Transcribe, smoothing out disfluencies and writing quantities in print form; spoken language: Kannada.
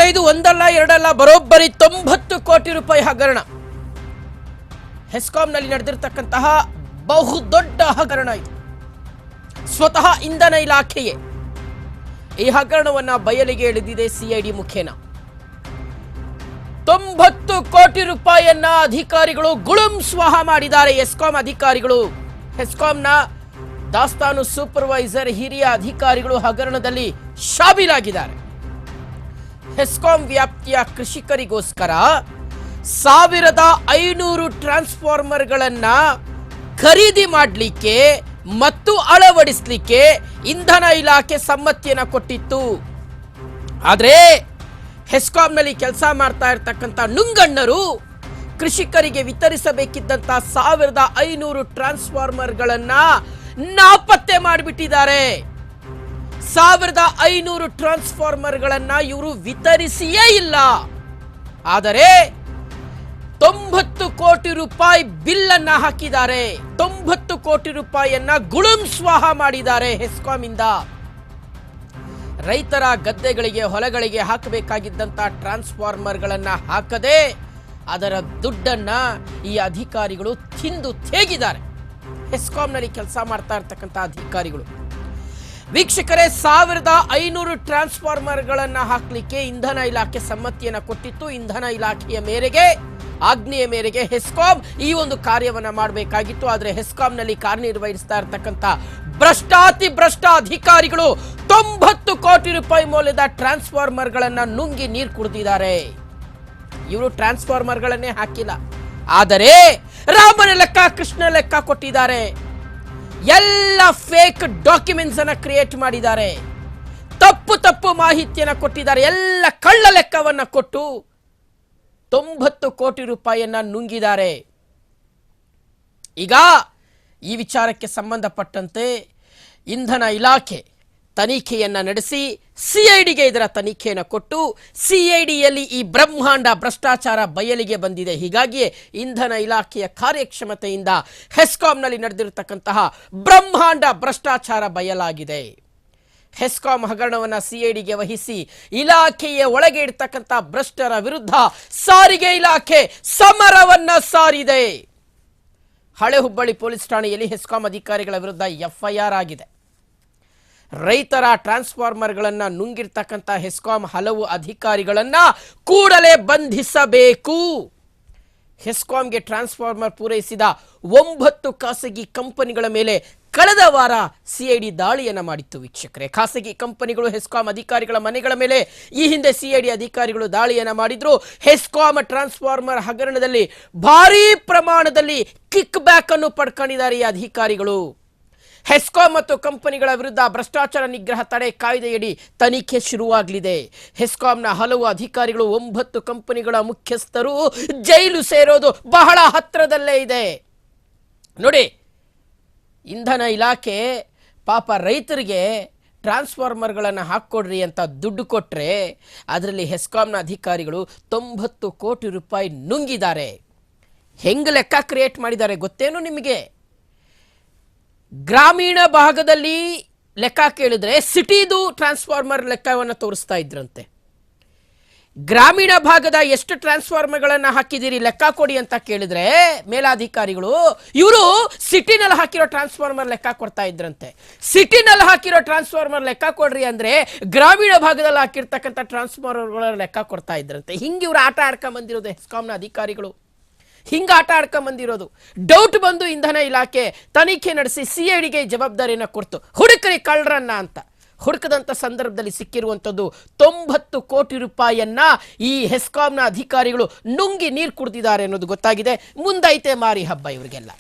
ವೀಕ್ಷಕರೇ, ಇದು ಒಂದಲ್ಲ ಎರಡಲ್ಲ ಬರೋಬ್ಬರಿ 90 ಕೋಟಿ ರೂಪಾಯಿ ಹಗರಣ. ಹೆಸ್ಕಾಂನಲ್ಲಿ ನಡೆದಿರತಕ್ಕಂತಹ ಬಹುದೊಡ್ಡ ಹಗರಣ ಇದು. ಸ್ವತಃ ಇಂಧನ ಇಲಾಖೆಯೇ ಈ ಹಗರಣವನ್ನ ಬಯಲಿಗೆ ಎಳೆದಿದೆ ಸಿಐಡಿ ಮುಖೇನ. 90 ಕೋಟಿ ರೂಪಾಯಿಯನ್ನ ಅಧಿಕಾರಿಗಳು ಗುಳುಂ ಸ್ವಾಹ ಮಾಡಿದ್ದಾರೆ. ಹೆಸ್ಕಾಂ ಅಧಿಕಾರಿಗಳು, ಹೆಸ್ಕಾಂನ ದಾಸ್ತಾನು ಸೂಪರ್ವೈಸರ್, ಹಿರಿಯ ಅಧಿಕಾರಿಗಳು ಹಗರಣದಲ್ಲಿ ಶಾಮೀಲಾಗಿದ್ದಾರೆ. ಹೆಸ್ಕಾಂ ವ್ಯಾಪ್ತಿಯ ಕೃಷಿಕರಿಗೋಸ್ಕರ 1500 ಟ್ರಾನ್ಸ್ಫಾರ್ಮರ್ಗಳನ್ನ ಖರೀದಿ ಮಾಡಲಿಕ್ಕೆ ಮತ್ತು ಅಳವಡಿಸಲಿಕ್ಕೆ ಇಂಧನ ಇಲಾಖೆ ಸಮ್ಮತಿಯನ್ನ ಕೊಟ್ಟಿತ್ತು. ಆದರೆ ಹೆಸ್ಕಾಂನಲ್ಲಿ ಕೆಲಸ ಮಾಡ್ತಾ ಇರತಕ್ಕಂಥ ನುಂಗಣ್ಣರು ಕೃಷಿಕರಿಗೆ ವಿತರಿಸಬೇಕಿದ್ದಂತ 1500 ಟ್ರಾನ್ಸ್ಫಾರ್ಮರ್ಗಳನ್ನ ನಾಪತ್ತೆ ಮಾಡಿಬಿಟ್ಟಿದ್ದಾರೆ. 1500 ಟ್ರಾನ್ಸ್ಫಾರ್ಮರ್ಗಳನ್ನ ಇವರು ವಿತರಿಸಿಯೇ ಇಲ್ಲ. ಆದರೆ 90 ಕೋಟಿ ರೂಪಾಯಿ ಬಿಲ್ ಅನ್ನ ಹಾಕಿದ್ದಾರೆ. 90 ಕೋಟಿ ರೂಪಾಯಿಯನ್ನ ಗುಳುಂ ಸ್ವಾಹ ಮಾಡಿದ್ದಾರೆ ಹೆಸ್ಕಾಂ ಇಂದ. ರೈತರ ಗದ್ದೆಗಳಿಗೆ, ಹೊಲಗಳಿಗೆ ಹಾಕಬೇಕಾಗಿದ್ದಂತ ಟ್ರಾನ್ಸ್ಫಾರ್ಮರ್ಗಳನ್ನ ಹಾಕದೆ ಅದರ ದುಡ್ಡನ್ನ ಈ ಅಧಿಕಾರಿಗಳು ತಿಂದು ತೇಗಿದ್ದಾರೆ. ಹೆಸ್ಕಾಂನಲ್ಲಿ ಕೆಲಸ ಮಾಡ್ತಾ ಇರ್ತಕ್ಕಂಥ ಅಧಿಕಾರಿಗಳು. ವೀಕ್ಷಕರೇ, 1500 ಟ್ರಾನ್ಸ್ಫಾರ್ಮರ್ಗಳನ್ನ ಹಾಕಲಿಕ್ಕೆ ಇಂಧನ ಇಲಾಖೆ ಸಮ್ಮತಿಯನ್ನ ಕೊಟ್ಟಿತ್ತು. ಇಂಧನ ಇಲಾಖೆಯ ಮೇರೆಗೆ, ಆಜ್ಞೆಯ ಮೇರೆಗೆ ಹೆಸ್ಕಾಂ ಈ ಒಂದು ಕಾರ್ಯವನ್ನ ಮಾಡಬೇಕಾಗಿತ್ತು. ಆದರೆ ಹೆಸ್ಕಾಂನಲ್ಲಿ ಕಾರ್ಯನಿರ್ವಹಿಸ್ತಾ ಇರತಕ್ಕಂಥ ಭ್ರಷ್ಟಾತಿ ಭ್ರಷ್ಟ ಅಧಿಕಾರಿಗಳು 90 ಕೋಟಿ ರೂಪಾಯಿ ಮೌಲ್ಯದ ಟ್ರಾನ್ಸ್ಫಾರ್ಮರ್ಗಳನ್ನ ನುಂಗಿ ನೀರು ಕುಡಿದಿದ್ದಾರೆ. ಇವರು ಟ್ರಾನ್ಸ್ಫಾರ್ಮರ್ಗಳನ್ನೇ ಹಾಕಿಲ್ಲ, ಆದರೆ ರಾಮನ ಲೆಕ್ಕ, ಕೃಷ್ಣ ಲೆಕ್ಕ ಕೊಟ್ಟಿದ್ದಾರೆ. ಎಲ್ಲ ಫೇಕ್ ಡಾಕ್ಯುಮೆಂಟ್ಸ್ ಅನ್ನ ಕ್ರಿಯೇಟ್ ಮಾಡಿದ್ದಾರೆ. ತಪ್ಪು ಮಾಹಿತಿಯನ್ನ ಕೊಟ್ಟಿದ್ದಾರೆ. ಎಲ್ಲ ಕಳ್ಳ ಲೆಕ್ಕವನ್ನ ಕೊಟ್ಟು 90 ಕೋಟಿ ರೂಪಾಯಿಯನ್ನ ನುಂಗಿದ್ದಾರೆ. ಈಗ ಈ ವಿಚಾರಕ್ಕೆ ಸಂಬಂಧಪಟ್ಟಂತೆ ಇಂಧನ ಇಲಾಖೆ ತನಿಖೆಯನ್ನ ನಡೆಸಿ ಸಿಐಡಿಗೆ ಇದರ ತನಿಖೆಯನ್ನು ಕೊಟ್ಟು ಸಿಐಡಿಯಲ್ಲಿ ಈ ಬ್ರಹ್ಮಾಂಡ ಭ್ರಷ್ಟಾಚಾರ ಬಯಲಿಗೆ ಬಂದಿದೆ. ಹೀಗಾಗಿ ಇಂಧನ ಇಲಾಖೆಯ ಕಾರ್ಯಕ್ಷಮತೆಯಿಂದ ಹೆಸ್ಕಾಂನಲ್ಲಿ ನಡೆದಿರತಕ್ಕಂತಹ ಬ್ರಹ್ಮಾಂಡ ಭ್ರಷ್ಟಾಚಾರ ಬಯಲಾಗಿದೆ. ಹೆಸ್ಕಾಂ ಹಗರಣವನ್ನು ಸಿಐಡಿಗೆ ವಹಿಸಿ ಇಲಾಖೆಯ ಒಳಗೆ ಇರತಕ್ಕಂಥ ಭ್ರಷ್ಟರ ವಿರುದ್ಧ ಸಾರಿಗೆ ಇಲಾಖೆ ಸಮರವನ್ನ ಸಾರಿದೆ. ಹಳೆ ಹುಬ್ಬಳ್ಳಿ ಪೊಲೀಸ್ ಠಾಣೆಯಲ್ಲಿ ಹೆಸ್ಕಾಂ ಅಧಿಕಾರಿಗಳ ವಿರುದ್ಧ ಎಫ್ಐಆರ್ ಆಗಿದೆ. ರೈತರ ಟ್ರಾನ್ಸ್ಫಾರ್ಮರ್ಗಳನ್ನ ನುಂಗಿರ್ತಕ್ಕಂಥ ಹೆಸ್ಕಾಂ ಹಲವು ಅಧಿಕಾರಿಗಳನ್ನ ಕೂಡಲೇ ಬಂಧಿಸಬೇಕು. ಹೆಸ್ಕಾಂಗೆ ಟ್ರಾನ್ಸ್ಫಾರ್ಮರ್ ಪೂರೈಸಿದ 9 ಖಾಸಗಿ ಕಂಪನಿಗಳ ಮೇಲೆ ಕಳೆದ ವಾರ ಸಿಐಡಿ ದಾಳಿಯನ್ನ ಮಾಡಿತ್ತು. ವೀಕ್ಷಕರೇ, ಖಾಸಗಿ ಕಂಪನಿಗಳು ಹೆಸ್ಕಾಂ ಅಧಿಕಾರಿಗಳ ಮನೆಗಳ ಮೇಲೆ ಈ ಹಿಂದೆ ಸಿಐಡಿ ಅಧಿಕಾರಿಗಳು ದಾಳಿಯನ್ನ ಮಾಡಿದ್ರು. ಹೆಸ್ಕಾಂ ಟ್ರಾನ್ಸ್ಫಾರ್ಮರ್ ಹಗರಣದಲ್ಲಿ ಭಾರೀ ಪ್ರಮಾಣದಲ್ಲಿ ಕಿಕ್ ಬ್ಯಾಕ್ ಅನ್ನು ಪಡ್ಕೊಂಡಿದ್ದಾರೆ ಈ ಅಧಿಕಾರಿಗಳು. ಹೆಸ್ಕಾಂ ಮತ್ತು ಕಂಪನಿಗಳ ವಿರುದ್ಧ ಭ್ರಷ್ಟಾಚಾರ ನಿಗ್ರಹ ತಡೆ ಕಾಯ್ದೆಯಡಿ ತನಿಖೆ ಶುರುವಾಗಲಿದೆ. ಹೆಸ್ಕಾಂನ ಹಲವು ಅಧಿಕಾರಿಗಳು, 9 ಕಂಪನಿಗಳ ಮುಖ್ಯಸ್ಥರು ಜೈಲು ಸೇರೋದು ಬಹಳ ಹತ್ತಿರದಲ್ಲೇ ಇದೆ. ನೋಡಿ, ಇಂಧನ ಇಲಾಖೆ ಪಾಪ ರೈತರಿಗೆ ಟ್ರಾನ್ಸ್ಫಾರ್ಮರ್ಗಳನ್ನು ಹಾಕ್ಕೊಡ್ರಿ ಅಂತ ದುಡ್ಡು ಕೊಟ್ಟರೆ ಅದರಲ್ಲಿ ಹೆಸ್ಕಾಂನ ಅಧಿಕಾರಿಗಳು 90 ಕೋಟಿ ರೂಪಾಯಿ ನುಂಗಿದ್ದಾರೆ. ಹೆಂಗೆ ಲೆಕ್ಕ ಕ್ರಿಯೇಟ್ ಮಾಡಿದ್ದಾರೆ ಗೊತ್ತೇನು ನಿಮಗೆ? ಗ್ರಾಮೀಣ ಭಾಗದಲ್ಲಿ ಲೆಕ್ಕ ಕೇಳಿದ್ರೆ ಸಿಟಿದು ಟ್ರಾನ್ಸ್ಫಾರ್ಮರ್ ಲೆಕ್ಕವನ್ನು ತೋರಿಸ್ತಾ ಇದ್ರಂತೆ. ಗ್ರಾಮೀಣ ಭಾಗದ ಎಷ್ಟು ಟ್ರಾನ್ಸ್ಫಾರ್ಮರ್ಗಳನ್ನು ಹಾಕಿದ್ದೀರಿ ಲೆಕ್ಕ ಕೊಡಿ ಅಂತ ಕೇಳಿದ್ರೆ ಮೇಲಾಧಿಕಾರಿಗಳು ಇವರು ಸಿಟಿನಲ್ಲಿ ಹಾಕಿರೋ ಟ್ರಾನ್ಸ್ಫಾರ್ಮರ್ ಲೆಕ್ಕ ಕೊಡ್ತಾ ಇದ್ರಂತೆ. ಸಿಟಿನಲ್ಲಿ ಹಾಕಿರೋ ಟ್ರಾನ್ಸ್ಫಾರ್ಮರ್ ಲೆಕ್ಕ ಕೊಡ್ರಿ ಅಂದ್ರೆ ಗ್ರಾಮೀಣ ಭಾಗದಲ್ಲಿ ಹಾಕಿರ್ತಕ್ಕಂಥ ಟ್ರಾನ್ಸ್ಫಾರ್ಮರ್ಗಳ ಲೆಕ್ಕ ಕೊಡ್ತಾ ಇದ್ರಂತೆ. ಹಿಂಗೆ ಇವರು ಆಟ ಆಡ್ಕೊಂಡ್ ಬಂದಿರೋದು ಹೆಸ್ಕಾಂನ ಅಧಿಕಾರಿಗಳು. ಹಿಂಗ ಆಟ ಆಡ್ಕೊಂಡ್ ಬಂದಿರೋದು. ಡೌಟ್ ಬಂದು ಇಂಧನ ಇಲಾಖೆ ತನಿಖೆ ನಡೆಸಿ ಸಿಐಡಿಗೆ ಜವಾಬ್ದಾರಿಯನ್ನು ಕೊಡ್ತು, ಹುಡುಕರಿ ಕಳ್ಳರನ್ನ ಅಂತ. ಹುಡುಕದಂತ ಸಂದರ್ಭದಲ್ಲಿ ಸಿಕ್ಕಿರುವಂಥದ್ದು 90 ಕೋಟಿ ರೂಪಾಯಿಯನ್ನ ಈ ಹೆಸ್ಕಾಂನ ಅಧಿಕಾರಿಗಳು ನುಂಗಿ ನೀರು ಕುಡಿದಿದ್ದಾರೆ ಅನ್ನೋದು ಗೊತ್ತಾಗಿದೆ. ಮುಂದೈತೆ ಮಾರಿ ಹಬ್ಬ ಇವರಿಗೆಲ್ಲ.